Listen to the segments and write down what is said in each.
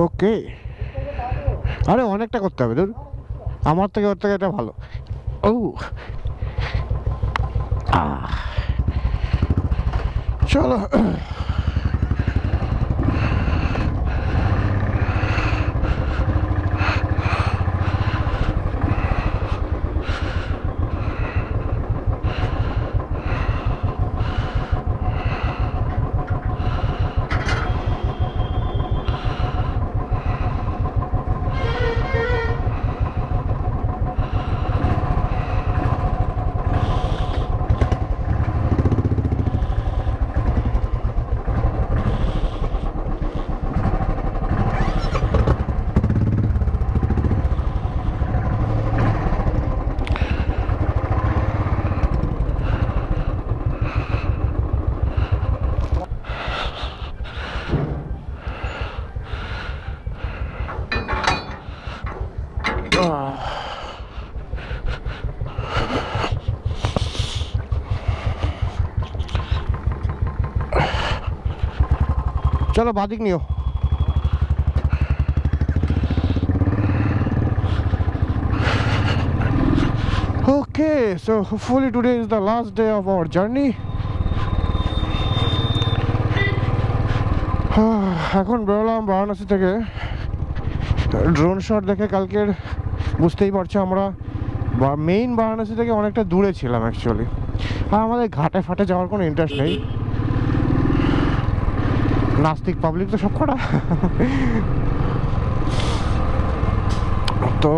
ওকে, আরে অনেকটা করতে হবে ধর, আমার থেকে ওর থেকে এটা ভালো। ও চলো चलो बादिक नहीं हो। Okay, so hopefully today is the last day of our journey. এখন বেরোলাম বারাণসী থেকে। ড্রোন শট দেখে কালকের বুঝতেই পারছো আমরা মেইন বারাণসী থেকে অনেকটা দূরে ছিলাম অ্যাকচুয়ালি, আর আমাদের ঘাটে ফাটে যাওয়ার কোনো ইন্টারেস্ট নেই। নাস্তিক পাবলিক তো সব কটা। তো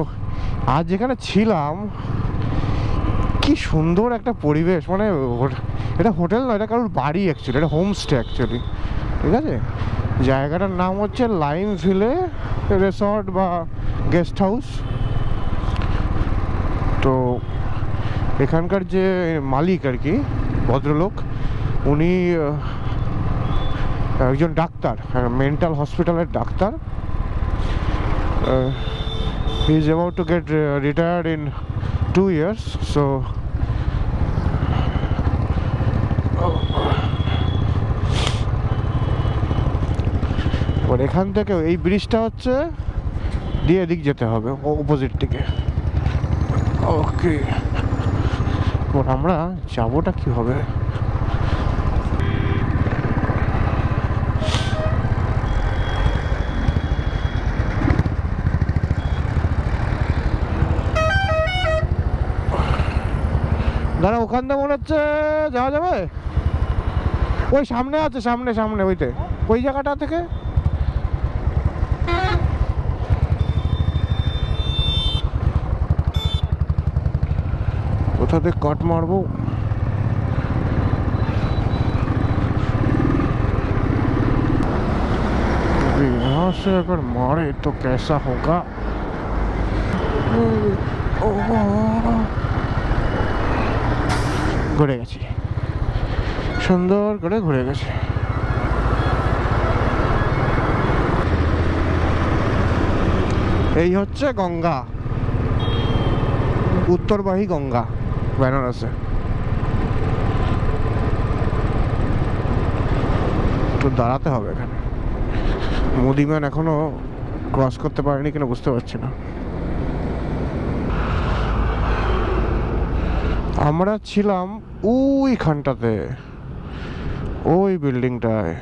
আজ যেখানে ছিলাম কি সুন্দর একটা পরিবেশ, মানে এটা হোটেল নয়, এটা কারোর বাড়ি অ্যাকচুয়ালি, এটা হোমস্টে অ্যাকচুয়ালি, ঠিক আছে। জায়গাটার নাম হচ্ছে লাইম ভিলে রিসর্ট বা গেস্ট হাউস। তো এখানকার যে মালিক আর কি, ভদ্রলোক, উনি একজন ডাক্তার, মেন্টাল হসপিটালের doctor. He is about to get retired in 2 years, so এখান থেকে এই ব্রিজটা হচ্ছে দিয়ে এদিক যেতে হবে অপোজিট দিকে। ওকে, আমরা যাবোটা কি হবে? দাঁড়া, ওখান থেকে মনে হচ্ছে যাওয়া যাবে। ওই সামনে আছে, সামনে সামনে ওইতে, ওই জায়গাটা থেকে। কোথা থেকে কাট মারবো? यहाँ से अगर मारे तो कैसा होगा? ঘুরে গেছি, সুন্দর করে ঘুরে গেছি। এই হচ্ছে গঙ্গা, উত্তরবাহী গঙ্গা বেনারসে। তো দাঁড়াতে হবে এখানে। মোদিম্যান এখনো ক্রস করতে পারেনি কিনা বুঝতে পারছি না। আমরা ছিলাম ওইখানটাতে, ওই বিল্ডিংটায়।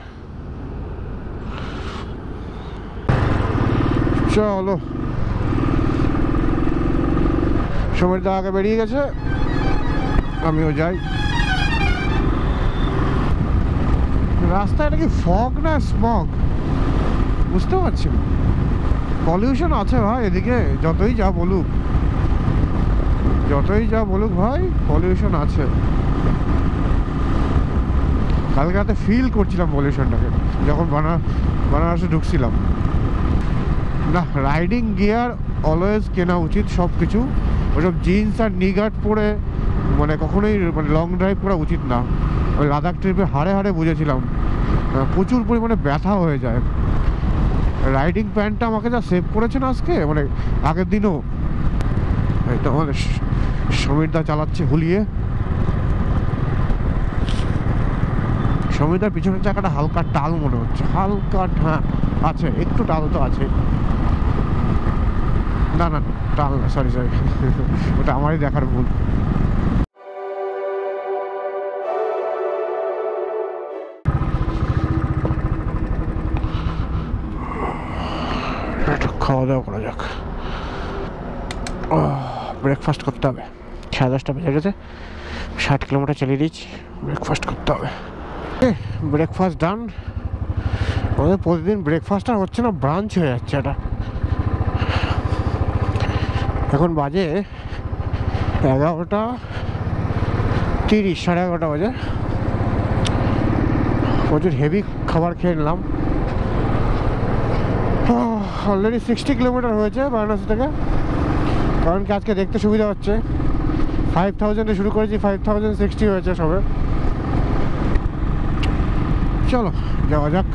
চলো, সমীরদা আগে বেরিয়ে গেছে, আমিও যাই। রাস্তায় এটা কি ফগ না স্মগ বুঝতে পারছি না। পলিউশন আছে ভাই এদিকে, যতই যা বলুক, যতই যা বলুক ভাই, পলিউশন আছে। কালকে রাতে ফিল করছিলাম পলিউশনটাকে যখন বানারসে ঢুকছিলাম। না, রাইডিং গিয়ার অলওয়েজ কেনা উচিত সব কিছু। ওসব জিন্স আর নিগার্ড পরে মানে কখনোই মানে লং ড্রাইভ করা উচিত না। ওই লাদাখ ট্রিপে হাড়ে হাড়ে বুঝেছিলাম প্রচুর পরিমাণে ব্যথা হয়ে যায়। রাইডিং প্যান্টটা আমাকে যা সেভ করেছে না আজকে, মানে আগের দিনও। এই তো আমাদের সমীরদা চালাচ্ছে হুলিয়ে। সমিতার পিছনের চাকাটা হালকা টাল মনে হচ্ছে, হালকা, হ্যাঁ আছে একটু টাল তো আছে। না না টাল না, সরি সরি, ওটা আমারই দেখার ভুল। খাওয়া দাওয়া করা যাক, ব্রেকফাস্ট করতে হবে। 10:30 বেজে গেছে, 60 কিলোমিটার চালিয়ে দিয়েছি, ব্রেকফাস্ট করতে হবে। ব্রেকফাস্ট ডান। আমাদের প্রতিদিন ব্রেকফাস্ট আর হচ্ছে না, ব্রাঞ্চ হয়ে যাচ্ছে এটা। এখন বাজে 11:30, 11:30 বাজে। প্রচুর হেভি খাবার খেয়ে নিলাম। অলরেডি 60 কিলোমিটার হয়েছে বারাণসী থেকে, কারণ কি আজকে দেখতে সুবিধা হচ্ছে। 5000 শুরু করেছি, 5060 হয়েছে সবে। চলো যাওয়া যাক।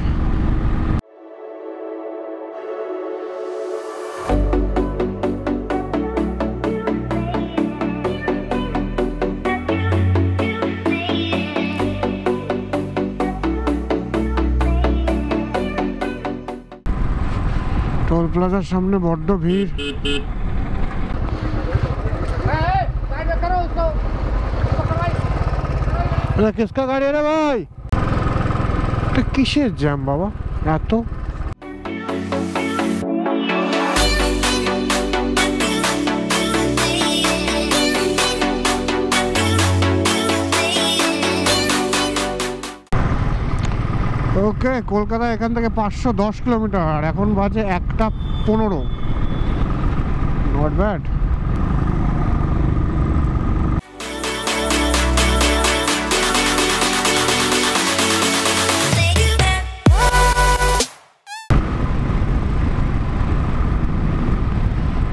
টোল প্লাজার সামনে বড্ড ভিড়। किसका गाड़ी है रे भाई? किसेर জ্যাম বাবা এত? ওকে, কলকাতা এখান থেকে 510 কিলোমিটার, এখন বাজে 1:15। Not bad.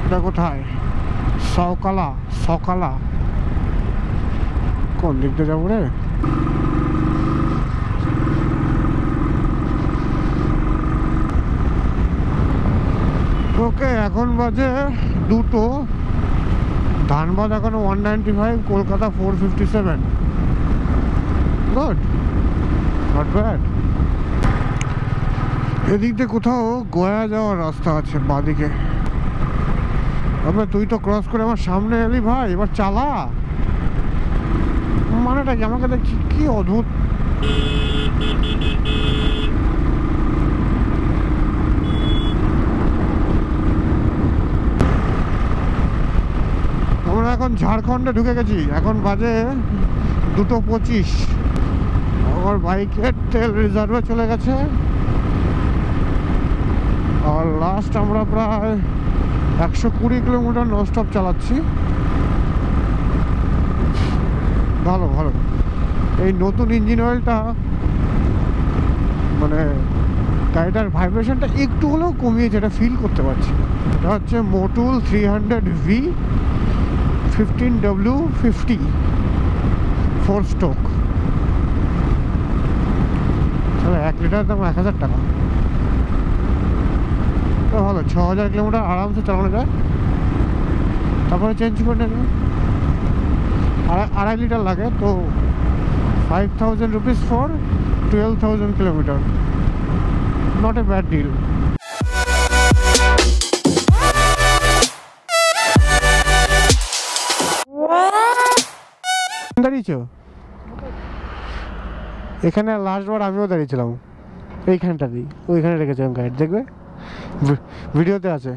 এটা কোথায়? সকালা, সকালা কোন দিক দিয়ে যাবো রে? ওকে, এখন বাজে 2টো। ধানবাদ এখনো 195, কলকাতা 457। Good, not bad. এদিক দিয়ে কোথাও গয়া যাওয়ার রাস্তা আছে বাদিকে। তবে তুই তো ক্রস করে আমার সামনে এলি ভাই, এবার চালা। মানেটা কি? আমাকে দেখছি কি অদ্ভুত। আমরা এখন ঝাড়খণ্ডে ঢুকে গেছি, এখন বাজে 2:25। আমার বাইকের তেল রিজার্ভে চলে গেছে। আর লাস্ট আমরা প্রায় 120 কিলোমিটার ননস্টপ চালাচ্ছি। ভালো ভালো। এই নতুন ইঞ্জিন অয়েলটা মানে গাড়িটার ভাইব্রেশনটা একটু হলেও কমিয়েছে, এটা ফিল করতে পারছি। এটা হচ্ছে মোটুল 300V 15W50 4 স্ট্রোক। তাহলে 1 লিটার দাম 1000 টাকা। তো ভালো, 6000 কিলোমিটার আরামসে চালানো যায়। তারপরে চেঞ্জ করে নেবে। 2.5 লিটার লাগে, তো 5000 rupees for 12,000 kilometre. Not a bad deal. দাঁড়িয়েছ এখানে? লাস্টবার আমিও দাঁড়িয়েছিলাম এইখানটাতেই, ওইখানে রেখেছিলাম গাইড, দেখবে ভিডিওতে আছে।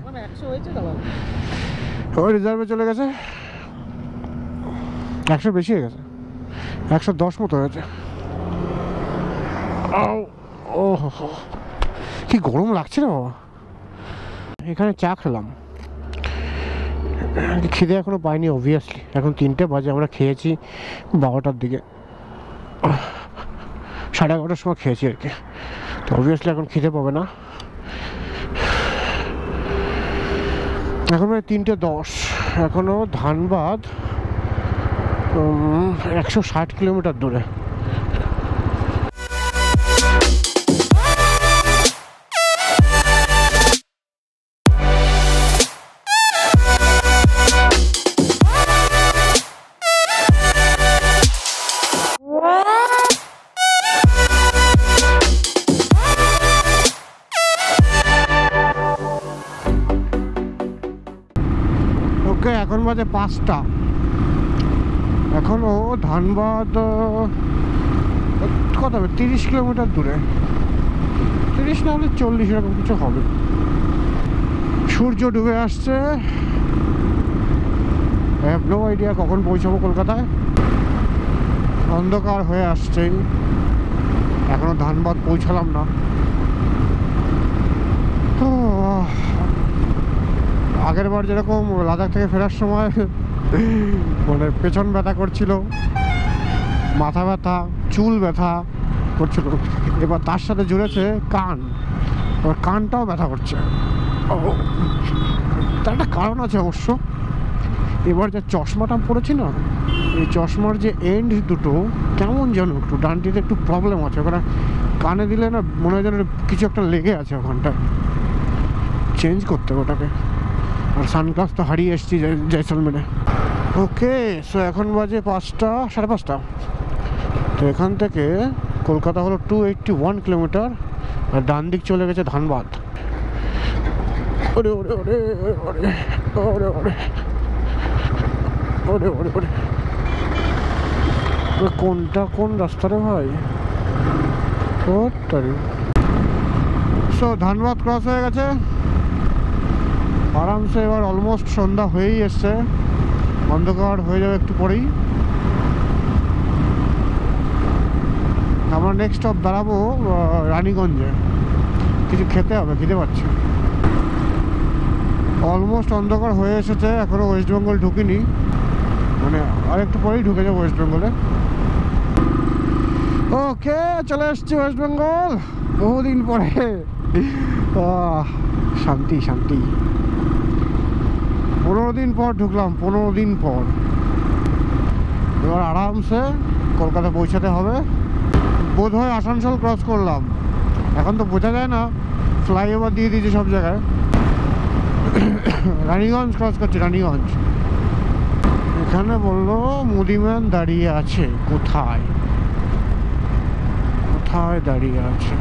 ওই রিজার্ভে চলে গেছে, 100 বেশি হয়ে গেছে, 110 মতো হয়েছে। ও কি গরম লাগছে না বাবা। এখানে চা খেলাম, খিদে এখনো পাইনি অবভিয়াসলি। এখন 3টে বাজে, আমরা খেয়েছি 12টার দিকে, 11:30টার সময় খেয়েছি আর কি। তো অবভিয়াসলি এখন খিদে পাবে না। এখন 3:10, এখনো ধানবাদ 160 কিলোমিটার দূরে। এখন বাজে 5টা। এখনও ধানবাদ কত হবে, 30 কিলোমিটার দূরে, 30 না হলে 40 এরকম কিছু হবে। সূর্য ডুবে আসছে। আই হ্যাভ নো আইডিয়া কখন পৌঁছাবো কলকাতায়। অন্ধকার হয়ে আসছে, এখনো ধানবাদ পৌঁছালাম না। আগের বার যেরকম লাদাখ থেকে ফেরার সময় মানে পেছন ব্যথা করছিল, মাথা ব্যথা, চুল ব্যথা করছিল, এবার তার সাথে জুড়েছে কান, এবার কানটাও ব্যথা করছে। তার একটা কারণ আছে অবশ্য। এবার যে চশমাটা পড়েছি না, এই চশমার যে এন্ড দুটো কেমন যেন একটু ডানটিতে একটু প্রবলেম আছে, ওখানে কানে দিলে না মনে হয় যেন কিছু একটা লেগে আছে ওখানটায়, চেঞ্জ করতে হবে ওটাকে। আর সানগ্লাস তো হারিয়ে এসেছি জয়সলমেরে। ওকে, সো এখন বাজে 5টা, 5:30। তো এখান থেকে কলকাতা হলো 281 কিলোমিটার, আর ডান দিক চলে গেছে ধানবাদ। ওরে ওরে ওরে ওরে ওরে ওরে ওরে ওরে ওরে, কোনটা কোন রাস্তা রে ভাই? সো ধানবাদ ক্রস হয়ে গেছে আরামসে। এবার অলমোস্ট সন্ধ্যা হয়েই এসছে, অন্ধকার হয়ে যাবে একটু পরেই। আমরা নেক্সট স্টপ দাঁড়াবো রানীগঞ্জে, কিছু খেতে হবে, খেতে পাচ্ছি। অলমোস্ট অন্ধকার হয়ে এসেছে, এখনও ওয়েস্ট বেঙ্গল ঢুকিনি, মানে আরেকটু পরেই ঢুকে যাবো ওয়েস্ট বেঙ্গলে। ওকে, চলে এসছি ওয়েস্ট বেঙ্গল বহুদিন পরে। শান্তি শান্তি, 15 দিন পর ঢুকলাম, 15 দিন পর। এবার আরামসে কলকাতা পৌঁছাতে হবে। বোধ হয় আসানসোল ক্রস করলাম, এখন তো বোঝা যায় না, ফ্লাইওভার দিয়ে দিয়েছে সব জায়গায়। রানীগঞ্জ ক্রস করছি, রানীগঞ্জ। এখানে বললো মুদিম্যান দাঁড়িয়ে আছে, কোথায় কোথায় দাঁড়িয়ে আছে?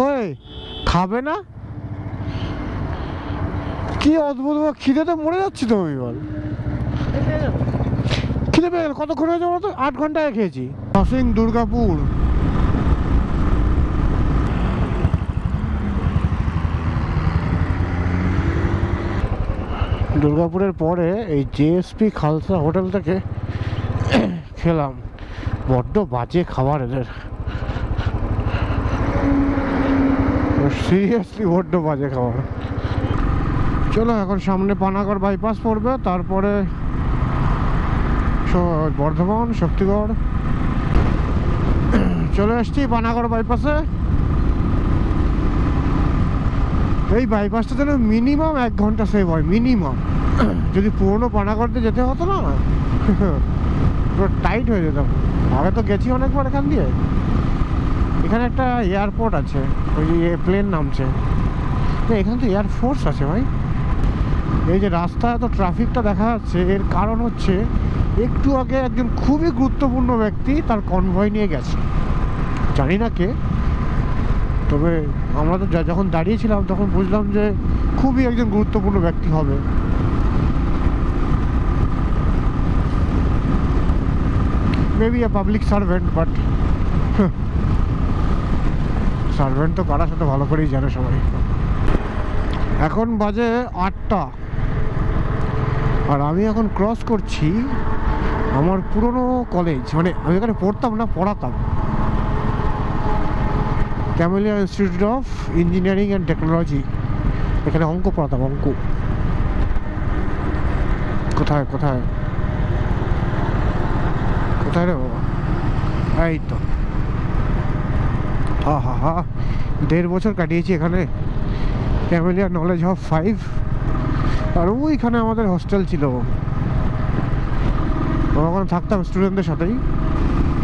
ওই খাবে না? কি অদ্ভুত, খিদেতে মরে যাচ্ছি তো আমি। বল, খিদে পেয়ে গেল। কতক্ষণ হয়েছে বলো তো? 8 ঘন্টায় খেয়েছি। ক্রসিং দুর্গাপুর। দুর্গাপুরের পরে এই জেএসপি খালসা হোটেল থেকে খেলাম, বড্ড বাজে খাবার এদের, সিরিয়াসলি বড্ড বাজে খাবার। চলো, এখন সামনে পানাগড় বাইপাস পড়বে, তারপরে বর্ধমান, শক্তিগড়। চলে এসছি পানাগড় বাইপাসে। এই বাইপাসটা যেন মিনিমাম 1 ঘন্টা সেভ হয়, মিনিমাম। যদি পুরোনো পানাগড়তে যেতে হতো না, পুরো টাইট হয়ে যেতাম। আগে তো গেছি অনেকবার এখান দিয়ে। এখানে একটা এয়ারপোর্ট আছে, ওই প্লেন নামছে, এখানে তো এয়ারফোর্স আছে ভাই। এই যে রাস্তা এত ট্রাফিকটা দেখা যাচ্ছে, এর কারণ হচ্ছে একটু আগে একজন খুবই গুরুত্বপূর্ণ ব্যক্তি তার কনভয় নিয়ে গেছে, জানি না কে, তবে আমরা তো যখন দাঁড়িয়েছিলাম তখন বুঝলাম যে খুবই একজন গুরুত্বপূর্ণ ব্যক্তি হবে। Maybe a public servant, but servant তো কারার সাথে ভালো করেই জানে সবাই। এখন বাজে 8টা, আর আমি এখন ক্রস করছি আমার পুরনো কলেজ, মানে আমি এখানে পড়তাম না, পড়াতাম, camellia institute of engineering and technology. এখানে অঙ্ক পড়াতাম, অঙ্ক। কোথায় কোথায় কোথায় রে বাবা? এই তো, হা 1.5 বছর কাটিয়েছি এখানে, ক্যামেলিয়া নলেজ হাব 5। আর ওইখানে আমাদের হোস্টেল ছিল, আমরা ওখানে থাকতাম স্টুডেন্টদের সাথেই।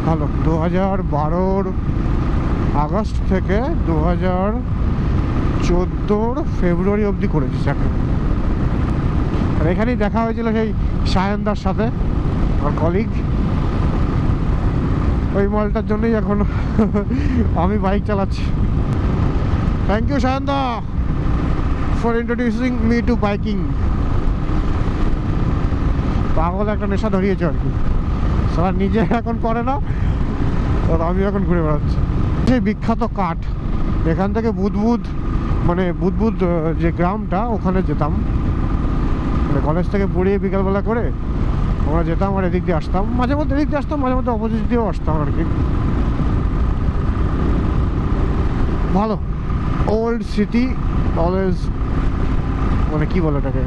ভালো, 2012 আগস্ট থেকে 2014 ফেব্রুয়ারি অবধি করেছি চাকরি। আর এখানেই দেখা হয়েছিল সেই সায়নদার সাথে, আমার কলিগ। ওই মালটার জন্যই এখন আমি বাইক চালাচ্ছি। থ্যাংক ইউ সায়নদা for introducing me to biking. পাগল একটা নেশা ধরিয়েছে আর কি, সবার নিজে এখন করে না, আর আমি এখন ঘুরে বেড়াচ্ছি। সেই বিখ্যাত কাঠ, এখান থেকে বুদবুদ মানে বুদবুদ যে গ্রামটা ওখানে যেতাম, মানে কলেজ থেকে পড়িয়ে বিকালবেলা করে আমরা যেতাম আর এদিক দিয়ে আসতাম, মাঝে মধ্যে এদিক দিয়ে আসতাম, মাঝে মধ্যে অপোজিট দিয়েও আসতাম আর কি। ভালো ওল্ড স্মৃতি অলওয়েজ, মানে কি বলে ওটাকে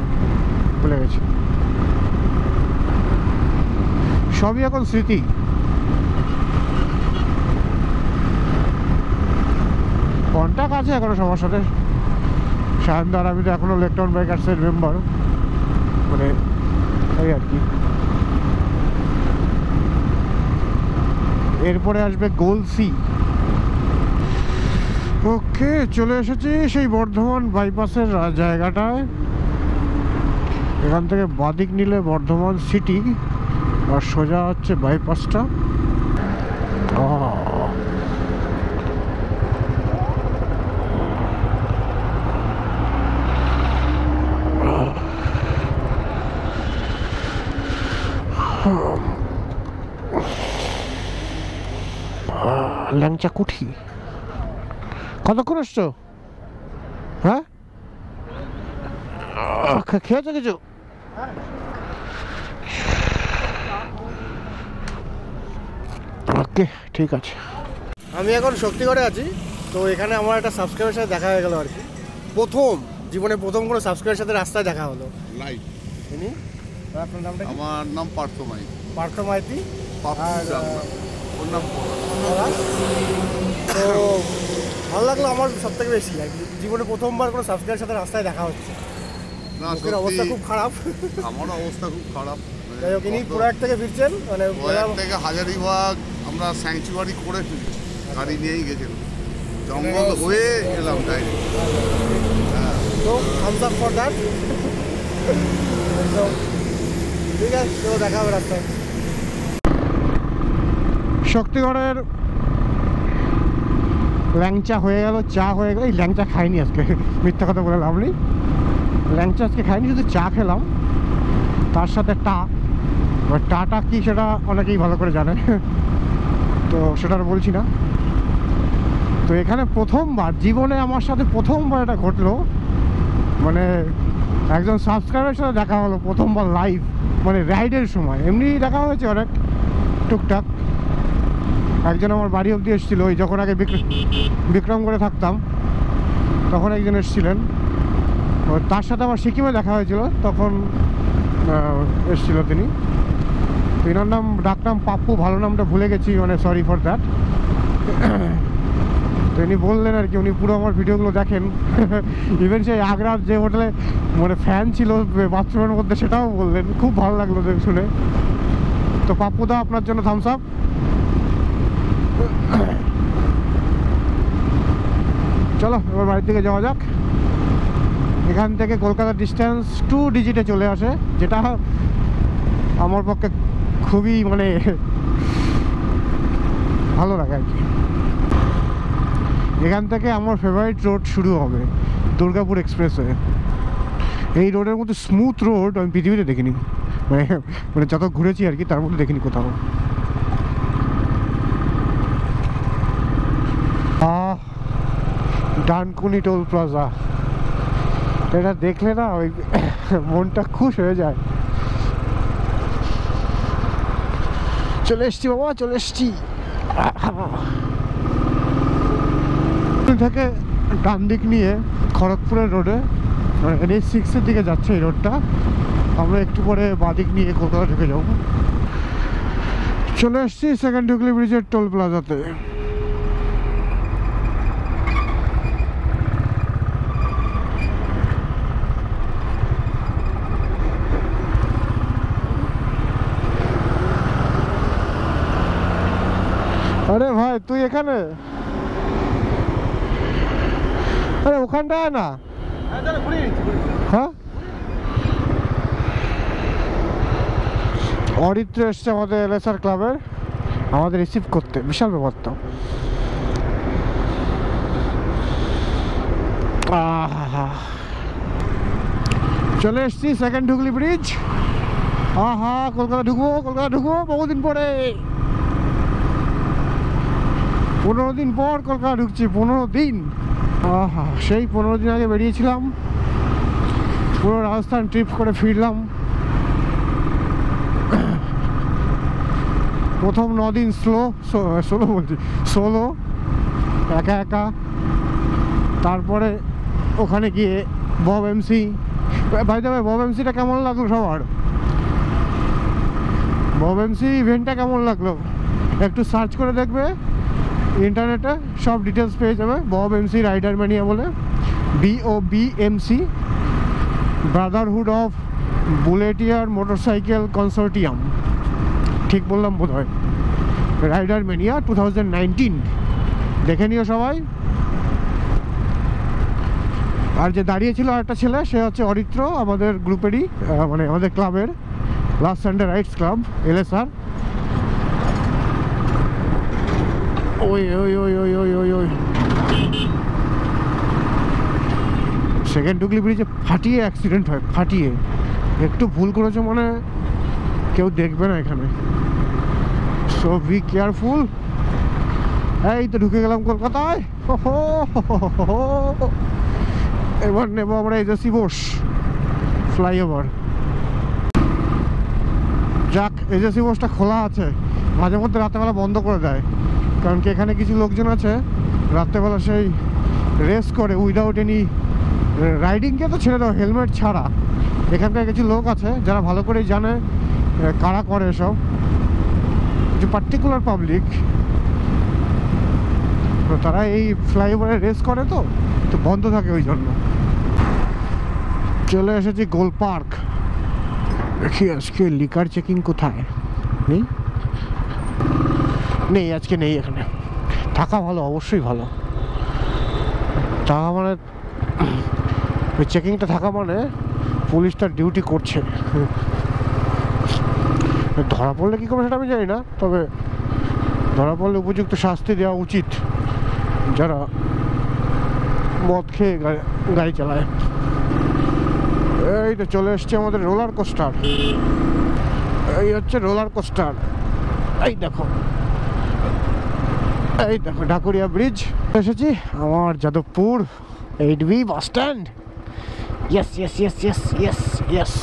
ভুলে গেছি, সবই এখন স্মৃতি। কন্ট্যাক্ট আছে এখনো সবার সাথে, সায়নদার আমি তো এখনো লেকটাউন বাইকার্সের মেম্বার, মানে এই আর কি। এরপরে আসবে গোলসি। ওকে, চলে এসেছি সেই বর্ধমান বাইপাসের জায়গাটায়। এখান থেকে বাদিক নিলে বর্ধমান সিটি, আর সোজা হচ্ছে বাইপাসটা। ল্যাংচা কুঠি, কতক্ষণ আসছো? হ্যাঁ, খেয়েছো কিছু? ওকে, ঠিক আছে। আমি এখন শক্তিগড়ে আছি, তো এখানে আমার একটা সাবস্ক্রাইবের সাথে দেখা হয়ে গেল আর কি, প্রথম জীবনে প্রথম কোনো সাবস্ক্রাইবের সাথে রাস্তায় দেখা হলো লাইভ। আপনার নামটা? আমার নাম পার্থ মাইতি। পার্থ মাইতি। আর ওর নাম তো ভালো লাগলো আমার সব থেকে বেশি, জীবনে প্রথমবার কোনো সাবস্ক্রাইবের সাথে রাস্তায় দেখা হচ্ছে। মুখের অবস্থা খুব খারাপ, আমারও অবস্থা খুব খারাপ। যাই হোক, ইনি প্রয়াগ থেকে ফিরছেন, মানে প্রয়াগ থেকে হাজারিবাগ আমরা স্যাংচুয়ারি করে ফিরছি, গাড়ি নিয়েই গেছিলাম, জঙ্গল হয়ে এলাম ডাইরেক্ট। তো থামস আপ ফর দ্যাট। ঠিক আছে, তো দেখা হবে রাস্তায়। শক্তিগড়ের ল্যাংচা হয়ে গেল, চা হয়ে গেল। এই ল্যাংচা খাইনি আজকে, মিথ্যা কথা বলে লাভ নেই, ল্যাংচা আজকে খাইনি, শুধু চা খেলাম, তার সাথে টাটা কি সেটা অনেকেই ভালো করে জানে, তো সেটা আর বলছি না। তো এখানে প্রথমবার জীবনে আমার সাথে প্রথমবার এটা ঘটলো, মানে একজন সাবস্ক্রাইবের সাথে দেখা হলো প্রথমবার লাইভ, মানে রাইডের সময়। এমনি দেখা হয়েছে অনেক টুকটাক, একজন আমার বাড়ি অবধি এসেছিলো, ওই যখন আগে বিক্রম করে থাকতাম তখন একজন এসেছিলেন, তার সাথে আমার সিকিমে দেখা হয়েছিল, তখন এসেছিল তিনি। তো এনার নাম ডাকনাম পাপ্পু, ভালো নামটা ভুলে গেছি, মানে সরি ফর দ্যাট। তো ইনি বললেন আর কি, উনি পুরো আমার ভিডিওগুলো দেখেন, ইভেন সেই আগ্রার যে হোটেলে মানে ফ্যান ছিল বাথরুমের মধ্যে, সেটাও বললেন, খুব ভালো লাগলো শুনে। তো পাপ্পুদা, আপনার জন্য থামস আপ। চলো এবার বাড়ির দিকে যাওয়া যাক। এখান থেকে কলকাতার ডিস্টেন্স 2 ডিজিটে চলে আসে, যেটা আমার পক্ষে খুবই মানে ভালো লাগে আর কি। এখান থেকে আমার ফেভারিট রোড শুরু হবে, দুর্গাপুর এক্সপ্রেসওয়ে। এই রোডের মধ্যে স্মুথ রোড আমি পৃথিবীতে দেখিনি, মানে যত ঘুরেছি আর কি তার মধ্যে দেখিনি কোথাও। ডানকুনি টোল প্লাজা, এটা দেখলে না ওই মনটা খুশ হয়ে যায়। চলে এসছি বাবা, চলে এসছি। থেকে ডান দিক নিয়ে খড়গপুরের রোডে, মানে NH6 এর দিকে যাচ্ছে এই রোডটা, আমরা একটু পরে বাদিক নিয়ে কলকাতা ঢুকে যাবো। চলে এসছি সেকেন্ড হুগলি ব্রিজের টোল প্লাজাতে। আরে ভাই তুই এখানে, আরে ওখানটায় না, হ্যাঁ অরিত্র এসছে আমাদের LSR ক্লাবের, আমাদের রিসিভ করতে, বিশাল ব্যাপার তো। চলে এসছি সেকেন্ড হুগলি ব্রিজ। আহা কলকাতা ঢুকবো বহুদিন পরে, 15 দিন পর কলকাতা ঢুকছি। 15 দিন, আহা সেই 15 দিন আগে বেরিয়েছিলাম, পুরো রাজস্থান ট্রিপ করে ফিরলাম। প্রথম 9 দিন সোলো একা একা, তারপরে ওখানে গিয়ে বব এমসি। ভাই দেবে বব এমসিটা কেমন লাগলো সবার? বব এমসি ইভেন্টটা কেমন লাগলো একটু সার্চ করে দেখবে ইন্টারনেটে, সব ডিটেলস পেয়ে যাবে। বব এমসি রাইডার ম্যানিয়া বলে, BOBMC, brotherhood of bulletier motorcycle consortium, ঠিক বললাম বোধ হয়। রাইডার ম্যানিয়া 2019 দেখে নিও সবাই। আর যে দাঁড়িয়েছিল আরেকটা ছেলে, সে হচ্ছে অরিত্র, আমাদের গ্রুপেরই, মানে আমাদের ক্লাবের, last Sunday rides club, LSR। ওই ওই ওই ওই ওই ওই ওই সেকেন্ড হুগলি ব্রিজে ফাটিয়ে অ্যাক্সিডেন্ট হয়, ফাটিয়ে। একটু ভুল করেছে মানে কেউ দেখবে না এখানে, সো বি কেয়ারফুল। এই তো ঢুকে গেলাম কলকাতায়। এবার নেবো আমরা এজেসি বোস ফ্লাইওভার। যাক, এজেসি বোসটা খোলা আছে, মাঝে মধ্যে রাত্রেবেলা বন্ধ করে দেয়, কারণ কি এখানে কিছু লোকজন আছে রাত্রেবেলা সেই রেস করে উইদাউট এনি রাইডিংকে তো ছেড়ে দাও, হেলমেট ছাড়া। এখানকার কিছু লোক আছে যারা ভালো করেই জানে কারা করে এসব, কিছু পার্টিকুলার পাবলিক, তারা এই ফ্লাইওভারে রেস করে, তো বন্ধ থাকে ওই জন্য। চলে এসেছি গোল পার্ক। দেখি আজকে লিকার চেকিং কোথায় নেই, নেই আজকে, নেই এখানে। থাকা ভালো, অবশ্যই ভালো থাকা, মানে ওই চেকিংটা থাকা মানে পুলিশ তার ডিউটি করছে। ধরা পড়লে কী করবে সেটা আমি জানি না, তবে ধরা পড়লে উপযুক্ত শাস্তি দেওয়া উচিত যারা মদ খেয়ে গাড়ি চালায়। এই তো চলে এসছে আমাদের রোলার কোস্টার, এই হচ্ছে রোলার কোস্টার। এই দেখো ঢাকুরিয়া ব্রিজ এসেছি, আমার Jadavpur 8B bus stand. Yes yes yes yes yes yes,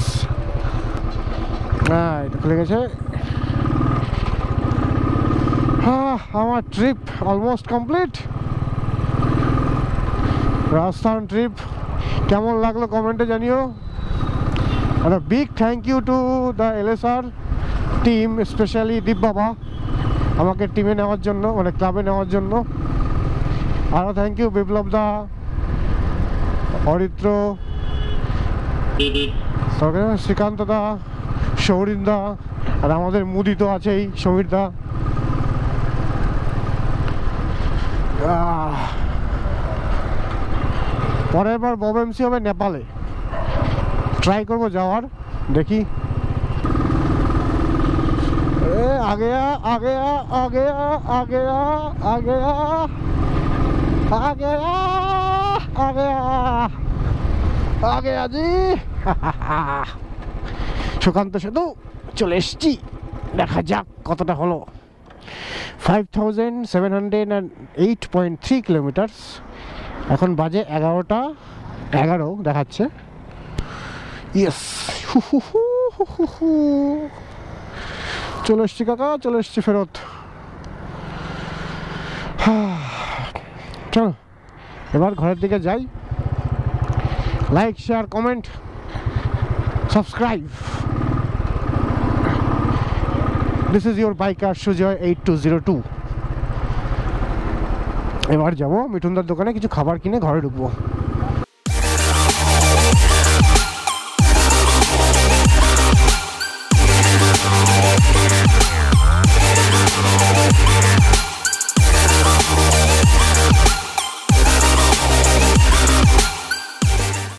হ্যাঁ এটা খুলে গেছে। হ্যাঁ, আমার trip almost complete. Rajasthan trip কেমন লাগলো কমেন্টে জানিও। আর big thank you to the LSR team, specially Deep বাবা আমাকে টিমে নেওয়ার জন্য, মানে ক্লাবে নেওয়ার জন্য। আরও থ্যাংক ইউ বিপ্লব দা, অরিত্র, শ্রীকান্ত দা, সৌরিন দা, আর আমাদের মুদি তো আছেই, সমীর দা। পরের বার বব এমসি হবে নেপালে, ট্রাই করবো যাওয়ার, দেখি। आगे आ आगे आ आगे आ आगे आ आगे आ आगे आ आगे आ आगे आ जी। সুকান্ত সেতু চলে এসছি, দেখা যাক কতটা হলো। 5708.3 কিলোমিটার, এখন বাজে 11টা 11 দেখাচ্ছে। ইয়েস, চলে এসছি কাকা, চলে এসছি ফেরত। চল এবার ঘরের দিকে যাই। Like, share, comment, subscribe. This is your biker Sujoy 8202। এবার যাবো মিঠুনদার দোকানে কিছু খাবার কিনে ঘরে ঢুকবো।